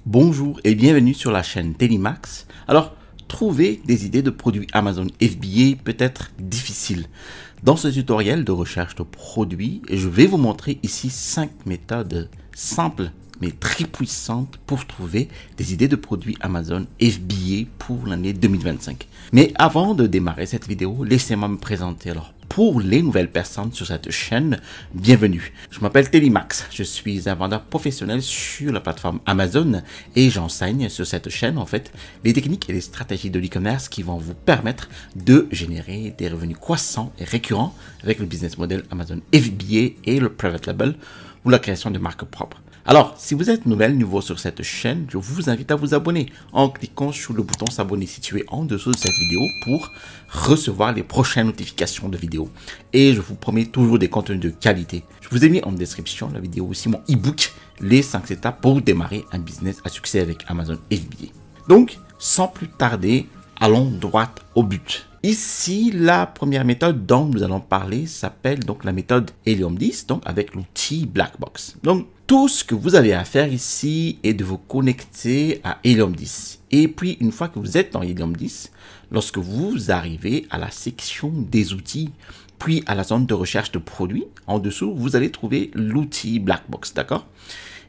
Bonjour et bienvenue sur la chaîne Télémax. Alors, trouver des idées de produits Amazon FBA peut être difficile. Dans ce tutoriel de recherche de produits, je vais vous montrer ici 5 méthodes simples mais très puissantes pour trouver des idées de produits Amazon FBA pour l'année 2025. Mais avant de démarrer cette vidéo, laissez-moi me présenter. Alors, pour les nouvelles personnes sur cette chaîne, bienvenue. Je m'appelle Télémax, je suis un vendeur professionnel sur la plateforme Amazon et j'enseigne sur cette chaîne en fait les techniques et les stratégies de l'e-commerce qui vont vous permettre de générer des revenus croissants et récurrents avec le business model Amazon FBA et le private label ou la création de marques propres. Alors, si vous êtes nouveau sur cette chaîne, je vous invite à vous abonner en cliquant sur le bouton s'abonner situé en dessous de cette vidéo pour recevoir les prochaines notifications de vidéos. Et je vous promets toujours des contenus de qualité. Je vous ai mis en description la vidéo aussi mon e-book, les 5 étapes pour démarrer un business à succès avec Amazon FBA. Donc, sans plus tarder, allons droit au but. Ici, la première méthode dont nous allons parler s'appelle donc la méthode Helium 10, donc avec l'outil Blackbox. Donc, tout ce que vous avez à faire ici est de vous connecter à Helium 10. Et puis, une fois que vous êtes dans Helium 10, lorsque vous arrivez à la section des outils, puis à la zone de recherche de produits, en dessous, vous allez trouver l'outil Blackbox, d'accord?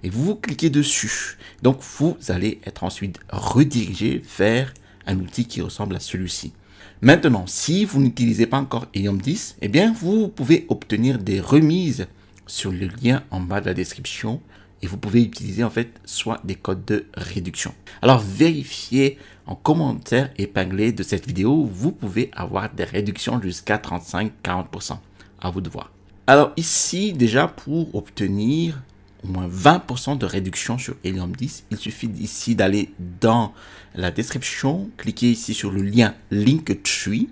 Et vous cliquez dessus. Donc, vous allez être ensuite redirigé vers un outil qui ressemble à celui-ci. Maintenant, si vous n'utilisez pas encore Helium 10, eh bien, vous pouvez obtenir des remises sur le lien en bas de la description et vous pouvez utiliser en fait soit des codes de réduction. Alors, vérifiez en commentaire épinglé de cette vidéo, vous pouvez avoir des réductions jusqu'à 35-40%. À vous de voir. Alors ici, déjà pour obtenir au moins 20% de réduction sur Helium 10, il suffit ici d'aller dans la description, cliquez ici sur le lien Linktree,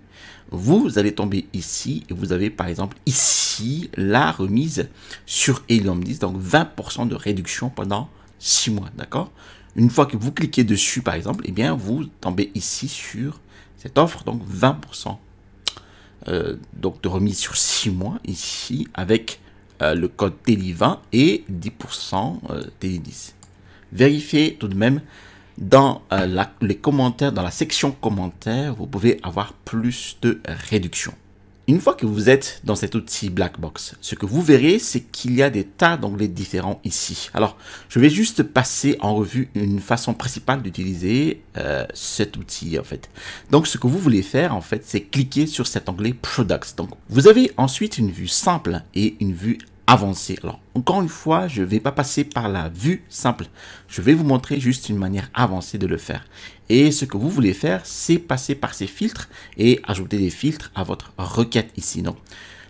vous allez tomber ici et vous avez par exemple ici la remise sur Helium 10, donc 20% de réduction pendant 6 mois, d'accord? Une fois que vous cliquez dessus par exemple, eh bien vous tombez ici sur cette offre, donc 20% donc de remise sur 6 mois ici avec le code TELI20 et 10% TELI10. Vérifiez tout de même dans les commentaires, dans la section commentaires, vous pouvez avoir plus de réduction. Une fois que vous êtes dans cet outil Blackbox, ce que vous verrez, c'est qu'il y a des tas d'onglets différents ici. Alors, je vais juste passer en revue une façon principale d'utiliser cet outil en fait. Donc, ce que vous voulez faire en fait, c'est cliquer sur cet onglet Products. Donc, vous avez ensuite une vue simple et une vue avancée. Alors, encore une fois, je ne vais pas passer par la vue simple. Je vais vous montrer juste une manière avancée de le faire. Et ce que vous voulez faire, c'est passer par ces filtres et ajouter des filtres à votre requête ici. Donc,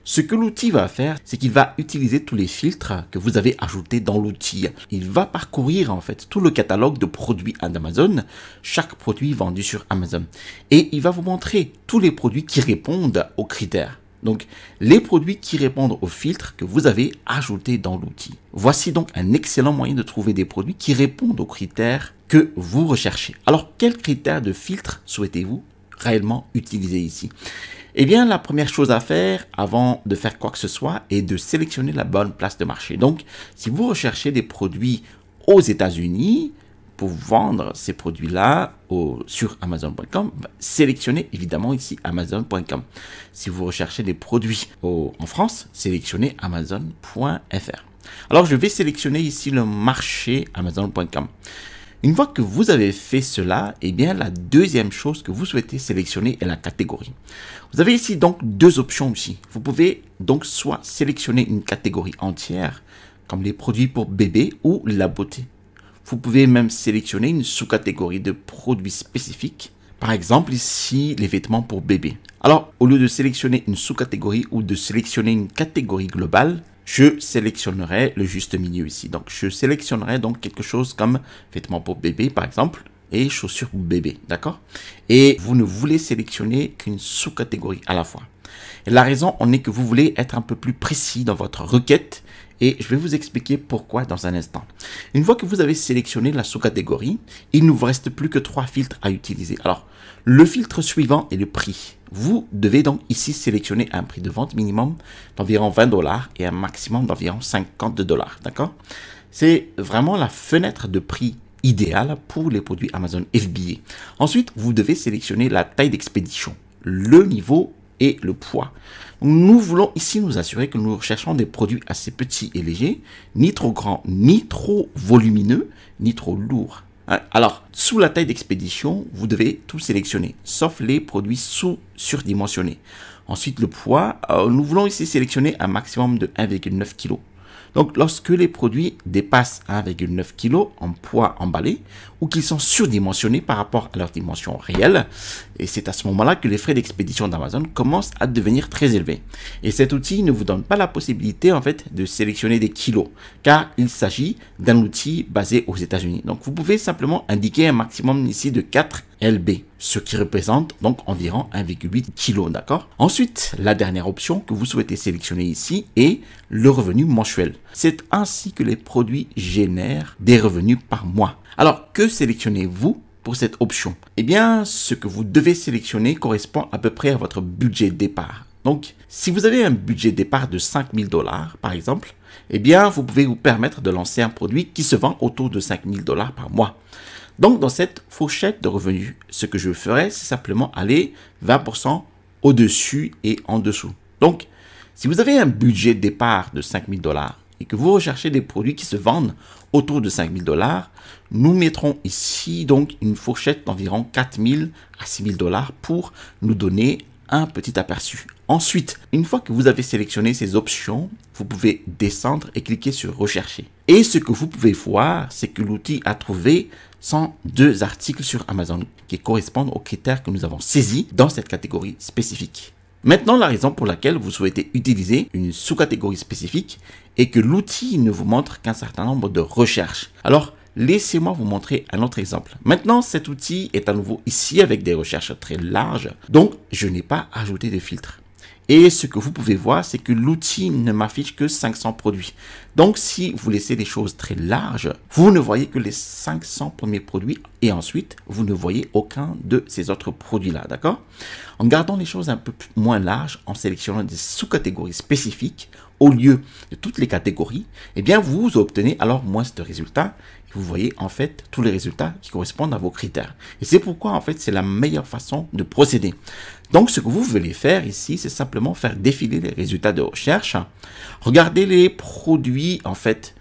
ce que l'outil va faire, c'est qu'il va utiliser tous les filtres que vous avez ajoutés dans l'outil. Il va parcourir en fait tout le catalogue de produits d'Amazon, chaque produit vendu sur Amazon. Et il va vous montrer tous les produits qui répondent aux critères. Donc, les produits qui répondent aux filtres que vous avez ajoutés dans l'outil. Voici donc un excellent moyen de trouver des produits qui répondent aux critères que vous recherchez. Alors, quels critères de filtre souhaitez-vous réellement utiliser ici? Eh bien, la première chose à faire avant de faire quoi que ce soit est de sélectionner la bonne place de marché. Donc, si vous recherchez des produits aux États-Unis, pour vendre ces produits-là sur Amazon.com, sélectionnez évidemment ici Amazon.com. Si vous recherchez des produits en France, sélectionnez Amazon.fr. Alors, je vais sélectionner ici le marché Amazon.com. Une fois que vous avez fait cela, eh bien, la deuxième chose que vous souhaitez sélectionner est la catégorie. Vous avez ici donc deux options ici. Vous pouvez donc soit sélectionner une catégorie entière, comme les produits pour bébé ou la beauté. Vous pouvez même sélectionner une sous-catégorie de produits spécifiques. Par exemple, ici, les vêtements pour bébé. Alors, au lieu de sélectionner une sous-catégorie ou de sélectionner une catégorie globale, je sélectionnerai le juste milieu ici. Donc, je sélectionnerai donc quelque chose comme vêtements pour bébé, par exemple, et chaussures pour bébé, d'accord? Et vous ne voulez sélectionner qu'une sous-catégorie à la fois. Et la raison en est que vous voulez être un peu plus précis dans votre requête et je vais vous expliquer pourquoi dans un instant. Une fois que vous avez sélectionné la sous-catégorie, il ne vous reste plus que 3 filtres à utiliser. Alors, le filtre suivant est le prix. Vous devez donc ici sélectionner un prix de vente minimum d'environ 20 $ et un maximum d'environ 50 $. D'accord? C'est vraiment la fenêtre de prix idéal pour les produits Amazon FBA. Ensuite, vous devez sélectionner la taille d'expédition, le niveau et le poids. Nous voulons ici nous assurer que nous recherchons des produits assez petits et légers, ni trop grands, ni trop volumineux, ni trop lourds. Alors, sous la taille d'expédition, vous devez tout sélectionner, sauf les produits surdimensionnés. Ensuite, le poids, nous voulons ici sélectionner un maximum de 1,9 kg. Donc, lorsque les produits dépassent 1,9 kg en poids emballé ou qu'ils sont surdimensionnés par rapport à leur dimension réelle, et c'est à ce moment-là que les frais d'expédition d'Amazon commencent à devenir très élevés. Et cet outil ne vous donne pas la possibilité en fait de sélectionner des kilos, car il s'agit d'un outil basé aux États-Unis. Donc, vous pouvez simplement indiquer un maximum ici de 4 LB, ce qui représente donc environ 1,8 kg, d'accord? Ensuite, la dernière option que vous souhaitez sélectionner ici est le revenu mensuel. C'est ainsi que les produits génèrent des revenus par mois. Alors, que sélectionnez-vous pour cette option? Eh bien, ce que vous devez sélectionner correspond à peu près à votre budget départ. Donc, si vous avez un budget départ de 5 000 $, par exemple, eh bien, vous pouvez vous permettre de lancer un produit qui se vend autour de 5 000 $ par mois. Donc, dans cette fourchette de revenus, ce que je ferai, c'est simplement aller 20% au-dessus et en dessous. Donc, si vous avez un budget départ de 5 000 $ et que vous recherchez des produits qui se vendent autour de 5 000 $, nous mettrons ici donc une fourchette d'environ 4 000 à 6 000 $ pour nous donner un petit aperçu. Ensuite, une fois que vous avez sélectionné ces options, vous pouvez descendre et cliquer sur rechercher. Et ce que vous pouvez voir, c'est que l'outil a trouvé 102 articles sur Amazon qui correspondent aux critères que nous avons saisis dans cette catégorie spécifique. Maintenant, la raison pour laquelle vous souhaitez utiliser une sous-catégorie spécifique est que l'outil ne vous montre qu'un certain nombre de recherches. Alors, laissez-moi vous montrer un autre exemple. Maintenant, cet outil est à nouveau ici avec des recherches très larges, donc je n'ai pas ajouté de filtre. Et ce que vous pouvez voir, c'est que l'outil ne m'affiche que 500 produits. Donc, si vous laissez les choses très larges, vous ne voyez que les 500 premiers produits et ensuite, vous ne voyez aucun de ces autres produits-là, d'accord? En gardant les choses un peu moins larges, en sélectionnant des sous-catégories spécifiques au lieu de toutes les catégories, eh bien, vous obtenez alors moins de résultats. Vous voyez en fait tous les résultats qui correspondent à vos critères. Et c'est pourquoi en fait c'est la meilleure façon de procéder. Donc ce que vous voulez faire ici, c'est simplement faire défiler les résultats de recherche. Regardez les produits en fait,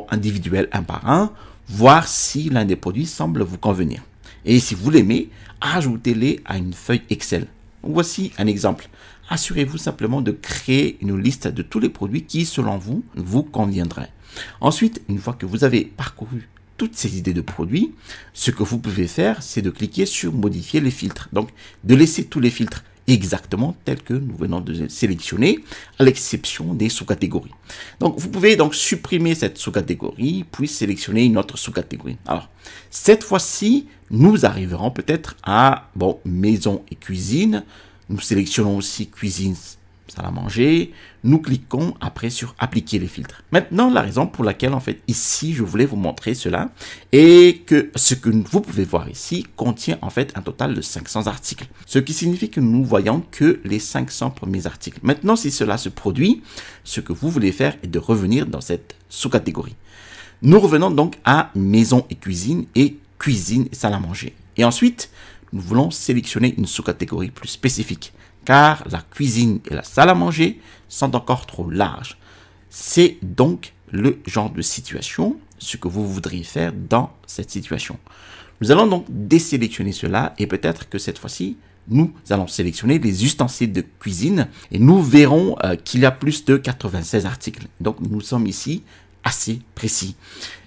individuels un par un, voir si l'un des produits semble vous convenir. Et si vous l'aimez, ajoutez-les à une feuille Excel. Voici un exemple. Assurez-vous simplement de créer une liste de tous les produits qui, selon vous, vous conviendraient. Ensuite, une fois que vous avez parcouru toutes ces idées de produits, ce que vous pouvez faire, c'est de cliquer sur modifier les filtres. Donc, de laisser tous les filtres exactement tels que nous venons de sélectionner, à l'exception des sous-catégories. Donc, vous pouvez donc supprimer cette sous-catégorie, puis sélectionner une autre sous-catégorie. Alors, cette fois-ci, nous arriverons peut-être à, maison et cuisine. Nous sélectionnons aussi cuisine, salle à manger. Nous cliquons après sur appliquer les filtres. Maintenant, la raison pour laquelle en fait ici je voulais vous montrer cela est que ce que vous pouvez voir ici contient en fait un total de 500 articles. Ce qui signifie que nous voyons que les 500 premiers articles. Maintenant, si cela se produit, ce que vous voulez faire est de revenir dans cette sous-catégorie. Nous revenons donc à maison et cuisine et salle à manger. Et ensuite, nous voulons sélectionner une sous-catégorie plus spécifique, car la cuisine et la salle à manger sont encore trop larges. C'est donc le genre de situation, ce que vous voudriez faire dans cette situation. Nous allons donc désélectionner cela et peut-être que cette fois-ci, nous allons sélectionner les ustensiles de cuisine et nous verrons qu'il y a plus de 96 articles. Donc, nous sommes ici assez précis.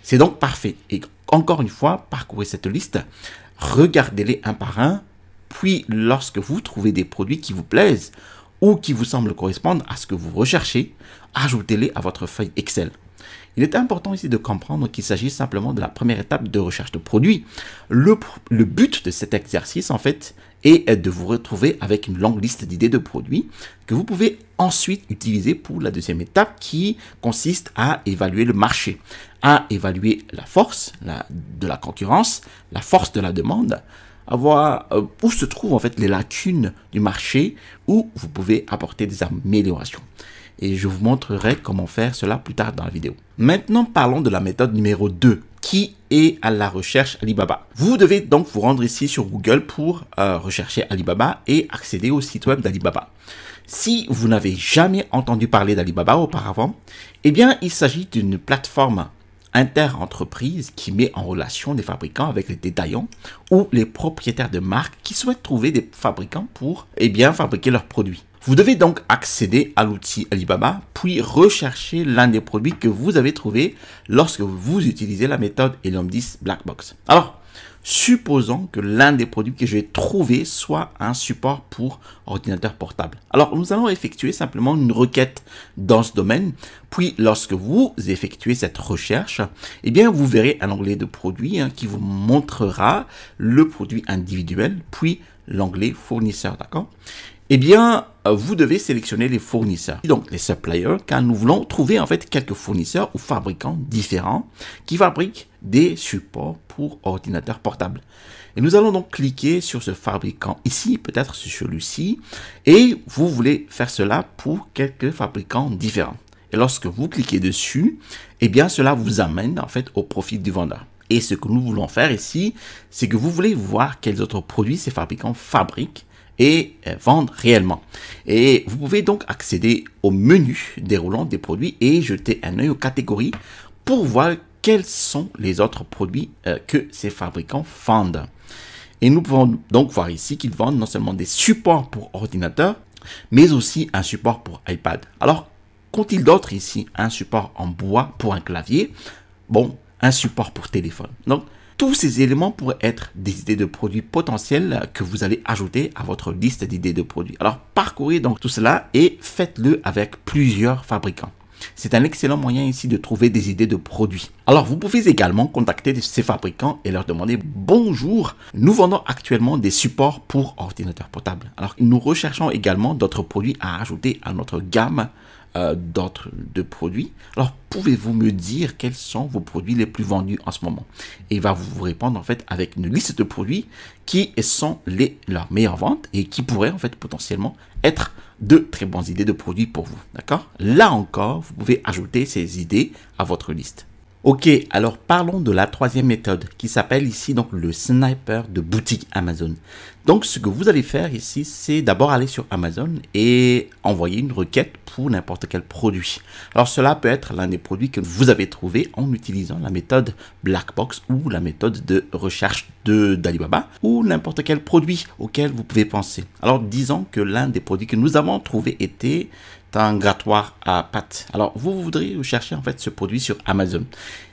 C'est donc parfait. Et encore une fois, parcourez cette liste, regardez-les un par un, puis lorsque vous trouvez des produits qui vous plaisent ou qui vous semblent correspondre à ce que vous recherchez, ajoutez-les à votre feuille Excel. Il est important ici de comprendre qu'il s'agit simplement de la première étape de recherche de produits. Le but de cet exercice, en fait, est de vous retrouver avec une longue liste d'idées de produits que vous pouvez ensuite utiliser pour la deuxième étape qui consiste à évaluer le marché, à évaluer la force de la concurrence, la force de la demande, à voir où se trouvent en fait les lacunes du marché, où vous pouvez apporter des améliorations. Et je vous montrerai comment faire cela plus tard dans la vidéo. Maintenant, parlons de la méthode numéro 2, qui est à la recherche Alibaba. Vous devez donc vous rendre ici sur Google pour rechercher Alibaba et accéder au site web d'Alibaba. Si vous n'avez jamais entendu parler d'Alibaba auparavant, eh bien, il s'agit d'une plateforme inter-entreprise qui met en relation des fabricants avec les détaillants ou les propriétaires de marques qui souhaitent trouver des fabricants pour fabriquer leurs produits. Vous devez donc accéder à l'outil Alibaba, puis rechercher l'un des produits que vous avez trouvé lorsque vous utilisez la méthode Helium 10 Black Box. Alors, supposons que l'un des produits que je vais trouver soit un support pour ordinateur portable. Alors, nous allons effectuer simplement une requête dans ce domaine. Puis, lorsque vous effectuez cette recherche, eh bien, vous verrez un onglet de produits qui vous montrera le produit individuel, puis l'onglet fournisseur, d'accord? Eh bien, vous devez sélectionner les fournisseurs, donc les suppliers, car nous voulons trouver en fait quelques fournisseurs ou fabricants différents qui fabriquent des supports pour ordinateurs portables. Et nous allons donc cliquer sur ce fabricant ici, peut-être sur celui-ci, et vous voulez faire cela pour quelques fabricants différents. Et lorsque vous cliquez dessus, eh bien, cela vous amène en fait au profil du vendeur. Et ce que nous voulons faire ici, c'est que vous voulez voir quels autres produits ces fabricants fabriquent et vendre réellement. Et vous pouvez donc accéder au menu déroulant des produits et jeter un œil aux catégories pour voir quels sont les autres produits que ces fabricants vendent. Et nous pouvons donc voir ici qu'ils vendent non seulement des supports pour ordinateur, mais aussi un support pour iPad. Alors, qu'ont-ils d'autre ici? Un support en bois pour un clavier, bon, un support pour téléphone. Donc, tous ces éléments pourraient être des idées de produits potentiels que vous allez ajouter à votre liste d'idées de produits. Alors, parcourez donc tout cela et faites-le avec plusieurs fabricants. C'est un excellent moyen ici de trouver des idées de produits. Alors, vous pouvez également contacter ces fabricants et leur demander « Bonjour, nous vendons actuellement des supports pour ordinateurs portables. Alors, nous recherchons également d'autres produits à ajouter à notre gamme d'autres produits. Alors, pouvez-vous me dire quels sont vos produits les plus vendus en ce moment? » Et il va vous répondre en fait avec une liste de produits qui sont leurs meilleures ventes et qui pourraient en fait potentiellement être de très bonnes idées de produits pour vous. D'accord? Là encore, vous pouvez ajouter ces idées à votre liste. Ok, alors parlons de la troisième méthode qui s'appelle ici donc le sniper de boutique Amazon. Donc ce que vous allez faire ici, c'est d'abord aller sur Amazon et envoyer une requête pour n'importe quel produit. Alors cela peut être l'un des produits que vous avez trouvé en utilisant la méthode Black Box ou la méthode de recherche d'Alibaba ou n'importe quel produit auquel vous pouvez penser. Alors disons que l'un des produits que nous avons trouvé était un grattoir à pâtes. Alors, vous voudrez chercher en fait ce produit sur Amazon.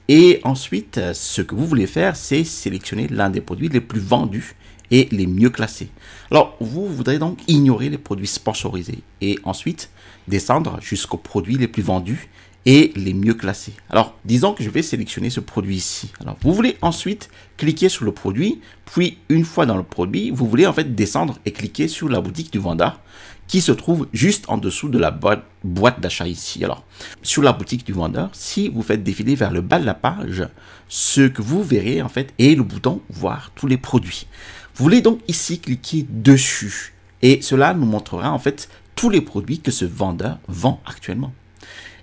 Et ensuite, ce que vous voulez faire, c'est sélectionner l'un des produits les plus vendus et les mieux classés. Alors, vous voudrez donc ignorer les produits sponsorisés et ensuite descendre jusqu'aux produits les plus vendus et les mieux classés. Alors, disons que je vais sélectionner ce produit ici. Alors, vous voulez ensuite cliquer sur le produit, puis une fois dans le produit, vous voulez en fait descendre et cliquer sur la boutique du vendeur qui se trouve juste en dessous de la boîte d'achat ici. Alors, sur la boutique du vendeur, si vous faites défiler vers le bas de la page, ce que vous verrez en fait est le bouton « Voir tous les produits ». Vous voulez donc ici cliquer dessus et cela nous montrera en fait tous les produits que ce vendeur vend actuellement.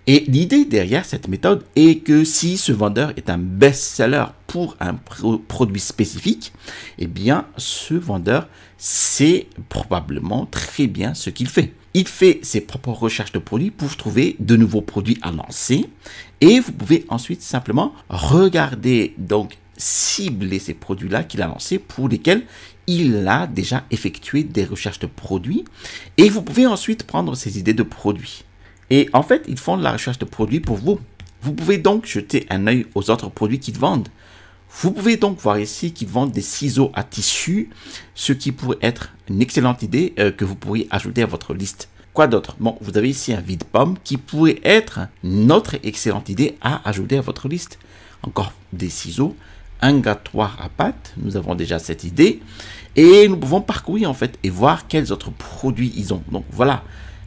Et l'idée derrière cette méthode est que si ce vendeur est un best-seller pour un produit spécifique, eh bien, ce vendeur sait probablement très bien ce qu'il fait. Il fait ses propres recherches de produits pour trouver de nouveaux produits à lancer et vous pouvez ensuite simplement regarder, donc cibler ces produits-là qu'il a lancés pour lesquels il a déjà effectué des recherches de produits et vous pouvez ensuite prendre ces idées de produits. Et en fait, ils font de la recherche de produits pour vous. Vous pouvez donc jeter un œil aux autres produits qu'ils vendent. Vous pouvez donc voir ici qu'ils vendent des ciseaux à tissu, ce qui pourrait être une excellente idée que vous pourriez ajouter à votre liste. Quoi d'autre? Bon, vous avez ici un vide-pomme qui pourrait être une autre excellente idée à ajouter à votre liste. Encore des ciseaux, un grattoir à pâtes, nous avons déjà cette idée. Et nous pouvons parcourir en fait et voir quels autres produits ils ont. Donc voilà,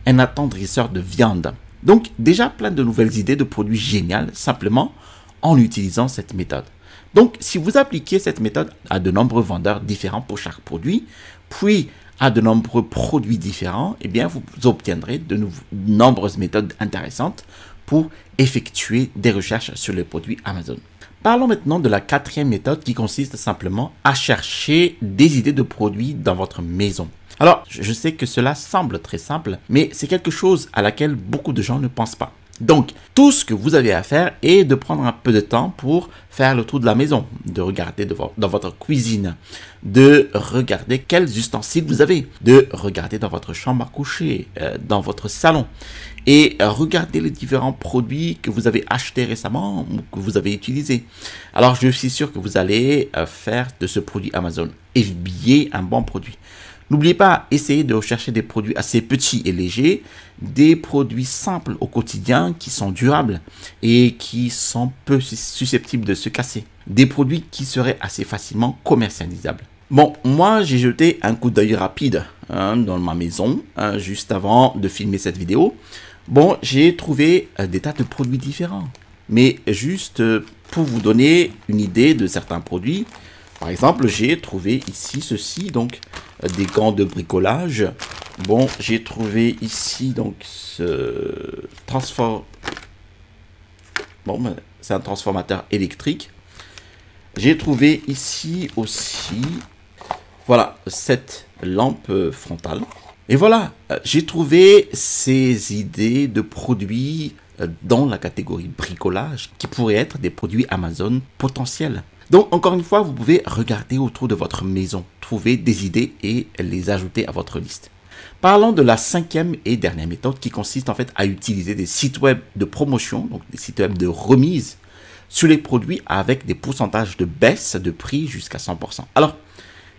un attendrisseur de viande. Donc déjà plein de nouvelles idées de produits géniales simplement en utilisant cette méthode. Donc si vous appliquez cette méthode à de nombreux vendeurs différents pour chaque produit, puis à de nombreux produits différents, eh bien vous obtiendrez de nombreuses méthodes intéressantes pour effectuer des recherches sur les produits Amazon. Parlons maintenant de la quatrième méthode qui consiste simplement à chercher des idées de produits dans votre maison. Alors, je sais que cela semble très simple, mais c'est quelque chose à laquelle beaucoup de gens ne pensent pas. Donc, tout ce que vous avez à faire est de prendre un peu de temps pour faire le tour de la maison, de regarder dans votre cuisine, de regarder quels ustensiles vous avez, de regarder dans votre chambre à coucher, dans votre salon, et regarder les différents produits que vous avez achetés récemment ou que vous avez utilisés. Alors, je suis sûr que vous allez faire de ce produit Amazon FBA un bon produit. N'oubliez pas, essayez de rechercher des produits assez petits et légers, des produits simples au quotidien qui sont durables et qui sont peu susceptibles de se casser. Des produits qui seraient assez facilement commercialisables. Bon, moi j'ai jeté un coup d'œil rapide dans ma maison juste avant de filmer cette vidéo. Bon, j'ai trouvé des tas de produits différents. Mais juste pour vous donner une idée de certains produits, par exemple, j'ai trouvé ici ceci, donc des gants de bricolage. Bon, j'ai trouvé ici donc ce Bon, c'est un transformateur électrique. J'ai trouvé ici aussi, voilà, cette lampe frontale. Et voilà, j'ai trouvé ces idées de produits dans la catégorie bricolage qui pourraient être des produits Amazon potentiels. Donc, encore une fois, vous pouvez regarder autour de votre maison, trouver des idées et les ajouter à votre liste. Parlons de la cinquième et dernière méthode qui consiste en fait à utiliser des sites web de promotion, donc des sites web de remise sur les produits avec des pourcentages de baisse de prix jusqu'à 100%. Alors,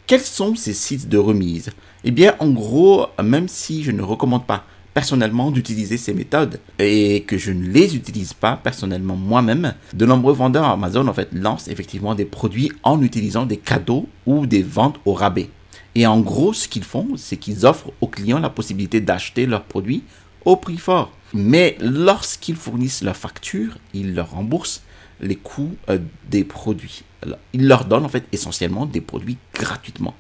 quels sont ces sites de remise? Eh bien, en gros, même si je ne recommande pas personnellement d'utiliser ces méthodes et que je ne les utilise pas personnellement moi-même, de nombreux vendeurs Amazon en fait lancent effectivement des produits en utilisant des cadeaux ou des ventes au rabais. Et en gros, ce qu'ils font, c'est qu'ils offrent aux clients la possibilité d'acheter leurs produits au prix fort. Mais lorsqu'ils fournissent leur facture, ils leur remboursent les coûts des produits. Alors, ils leur donnent en fait essentiellement des produits gratuitement.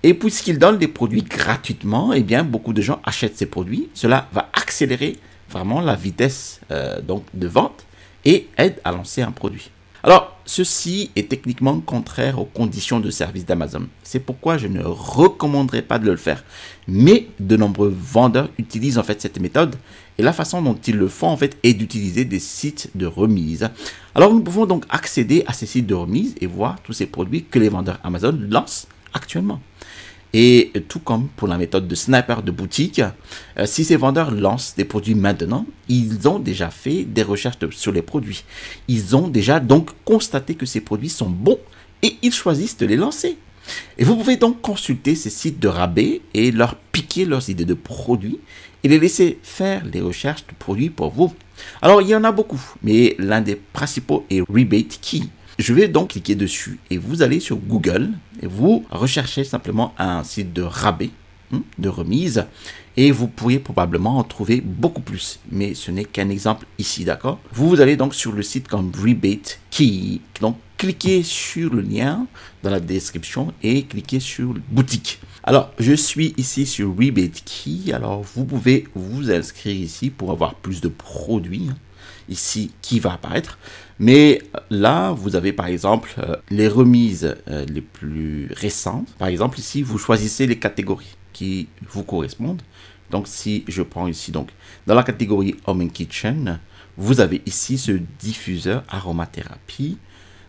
Et puisqu'ils donnent des produits gratuitement, eh bien, beaucoup de gens achètent ces produits. Cela va accélérer vraiment la vitesse donc de vente et aide à lancer un produit. Alors, ceci est techniquement contraire aux conditions de service d'Amazon. C'est pourquoi je ne recommanderais pas de le faire. Mais de nombreux vendeurs utilisent en fait cette méthode. Et la façon dont ils le font en fait est d'utiliser des sites de remise. Alors, nous pouvons donc accéder à ces sites de remise et voir tous ces produits que les vendeurs Amazon lancent actuellement. Et tout comme pour la méthode de sniper de boutique, si ces vendeurs lancent des produits maintenant, ils ont déjà fait des recherches sur les produits. Ils ont déjà donc constaté que ces produits sont bons et ils choisissent de les lancer. Et vous pouvez donc consulter ces sites de rabais et leur piquer leurs idées de produits et les laisser faire les recherches de produits pour vous. Alors, il y en a beaucoup, mais l'un des principaux est Rebate Key. Je vais donc cliquer dessus et vous allez sur Google et vous recherchez simplement un site de rabais, de remise, et vous pourriez probablement en trouver beaucoup plus. Mais ce n'est qu'un exemple ici, d'accord? Vous allez donc sur le site comme Rebate Key. Donc, cliquez sur le lien dans la description et cliquez sur boutique. Alors, je suis ici sur Rebate Key. Alors, vous pouvez vous inscrire ici pour avoir plus de produits. Ici qui va apparaître, mais là vous avez par exemple les remises les plus récentes. Par exemple ici vous choisissez les catégories qui vous correspondent. Donc si je prends ici donc dans la catégorie Home and Kitchen, vous avez ici ce diffuseur aromathérapie.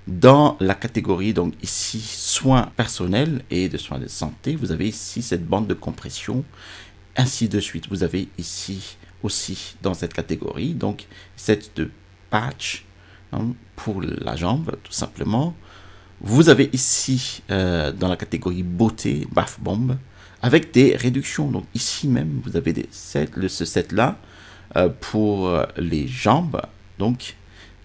Dans la catégorie donc ici soins personnels et de soins de santé, vous avez ici cette bande de compression, ainsi de suite. Vous avez ici aussi dans cette catégorie, donc cette de patch pour la jambe, tout simplement. Vous avez ici dans la catégorie beauté, bath bomb, avec des réductions. Donc ici même, vous avez ce set-là pour les jambes, donc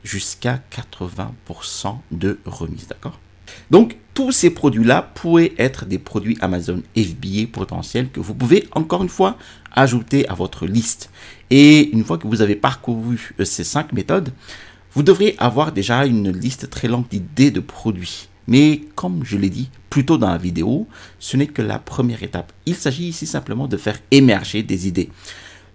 jusqu'à 80% de remise, d'accord? Donc, tous ces produits-là pourraient être des produits Amazon FBA potentiels que vous pouvez, encore une fois, ajouter à votre liste. Et une fois que vous avez parcouru ces 5 méthodes, vous devriez avoir déjà une liste très longue d'idées de produits. Mais comme je l'ai dit plus tôt dans la vidéo, ce n'est que la première étape. Il s'agit ici simplement de faire émerger des idées.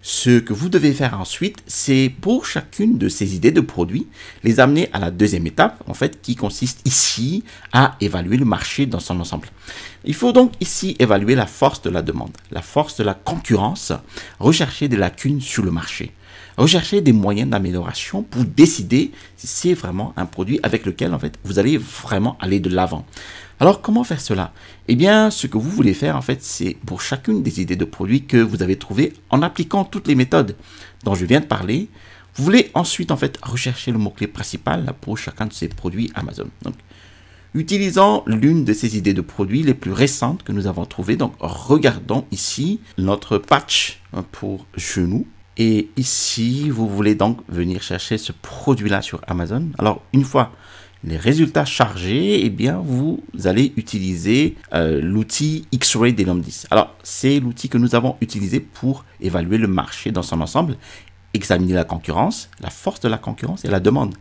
Ce que vous devez faire ensuite, c'est pour chacune de ces idées de produits, les amener à la deuxième étape, en fait, qui consiste ici à évaluer le marché dans son ensemble. Il faut donc ici évaluer la force de la demande, la force de la concurrence, rechercher des lacunes sur le marché, rechercher des moyens d'amélioration pour décider si c'est vraiment un produit avec lequel, en fait, vous allez vraiment aller de l'avant. Alors, comment faire cela? Eh bien, ce que vous voulez faire, en fait, c'est pour chacune des idées de produits que vous avez trouvées en appliquant toutes les méthodes dont je viens de parler. Vous voulez ensuite, en fait, rechercher le mot-clé principal pour chacun de ces produits Amazon. Donc, utilisant l'une de ces idées de produits les plus récentes que nous avons trouvées. Donc, regardons ici notre patch pour genoux. Et ici, vous voulez donc venir chercher ce produit-là sur Amazon. Alors, une fois les résultats chargés, eh bien, vous allez utiliser l'outil X-Ray d'Helium 10. Alors, c'est l'outil que nous avons utilisé pour évaluer le marché dans son ensemble, examiner la concurrence, la force de la concurrence et la demande.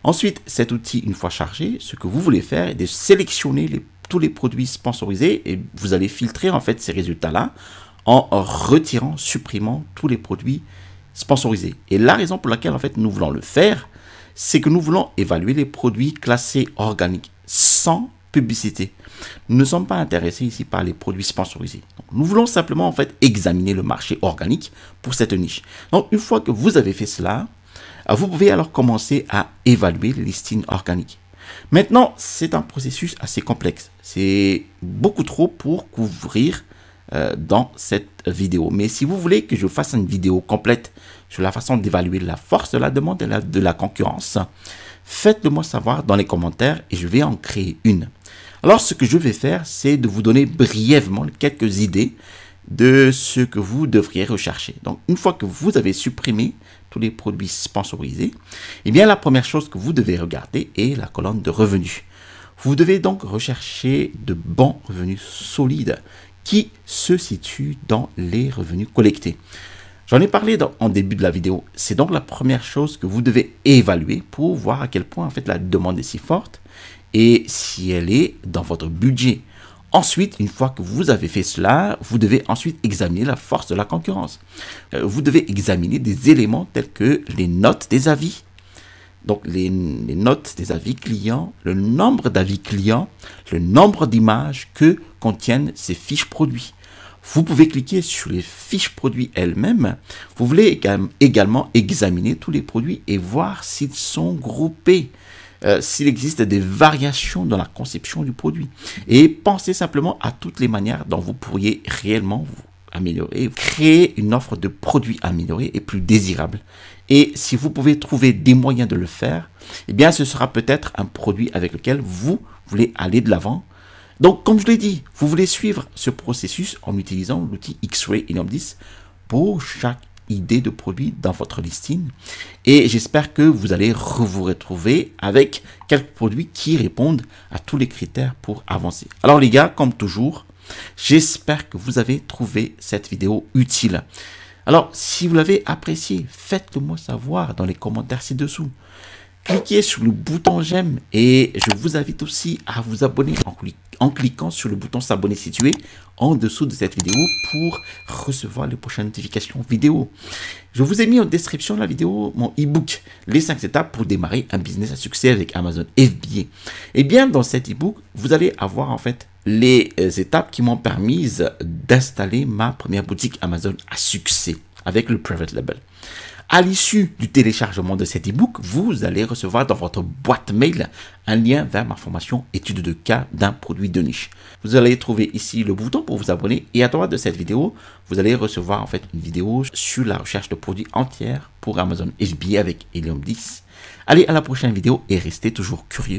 Ensuite, cet outil, une fois chargé, ce que vous voulez faire est de sélectionner tous les produits sponsorisés et vous allez filtrer en fait ces résultats-là en retirant, supprimant tous les produits sponsorisés. Et la raison pour laquelle en fait nous voulons le faire, c'est que nous voulons évaluer les produits classés organiques sans publicité. Nous ne sommes pas intéressés ici par les produits sponsorisés. Donc, nous voulons simplement en fait examiner le marché organique pour cette niche. Donc une fois que vous avez fait cela, vous pouvez alors commencer à évaluer les listings organiques. Maintenant, c'est un processus assez complexe. C'est beaucoup trop pour couvrir dans cette vidéo. Mais si vous voulez que je fasse une vidéo complète sur la façon d'évaluer la force de la demande et de la concurrence, faites-le moi savoir dans les commentaires et je vais en créer une. Alors, ce que je vais faire, c'est de vous donner brièvement quelques idées de ce que vous devriez rechercher. Donc, une fois que vous avez supprimé tous les produits sponsorisés, eh bien, la première chose que vous devez regarder est la colonne de revenus. Vous devez donc rechercher de bons revenus solides qui se situent dans les revenus collectés. J'en ai parlé en début de la vidéo. C'est donc la première chose que vous devez évaluer pour voir à quel point en fait la demande est si forte et si elle est dans votre budget. Ensuite, une fois que vous avez fait cela, vous devez ensuite examiner la force de la concurrence. Vous devez examiner des éléments tels que les notes des avis. Donc, les notes des avis clients, le nombre d'avis clients, le nombre d'images que contiennent ces fiches produits. Vous pouvez cliquer sur les fiches produits elles-mêmes. Vous voulez également examiner tous les produits et voir s'ils sont groupés, s'il existe des variations dans la conception du produit. Et pensez simplement à toutes les manières dont vous pourriez réellement vous améliorer, créer une offre de produits améliorée et plus désirable. Et si vous pouvez trouver des moyens de le faire, eh bien, ce sera peut-être un produit avec lequel vous voulez aller de l'avant. Donc, comme je l'ai dit, vous voulez suivre ce processus en utilisant l'outil X-Ray Helium 10 pour chaque idée de produit dans votre listing. Et j'espère que vous allez vous retrouver avec quelques produits qui répondent à tous les critères pour avancer. Alors les gars, comme toujours, j'espère que vous avez trouvé cette vidéo utile. Alors, si vous l'avez apprécié, faites-le moi savoir dans les commentaires ci-dessous. Cliquez sur le bouton j'aime et je vous invite aussi à vous abonner en cliquant sur le bouton s'abonner situé en dessous de cette vidéo pour recevoir les prochaines notifications vidéo. Je vous ai mis en description de la vidéo mon e-book, les 5 étapes pour démarrer un business à succès avec Amazon FBA. Et bien dans cet e-book, vous allez avoir en fait les étapes qui m'ont permis d'installer ma première boutique Amazon à succès avec le Private Label. À l'issue du téléchargement de cet e-book, vous allez recevoir dans votre boîte mail un lien vers ma formation étude de cas d'un produit de niche. Vous allez trouver ici le bouton pour vous abonner et à droite de cette vidéo, vous allez recevoir en fait une vidéo sur la recherche de produits entière pour Amazon FBA avec Helium 10. Allez à la prochaine vidéo et restez toujours curieux.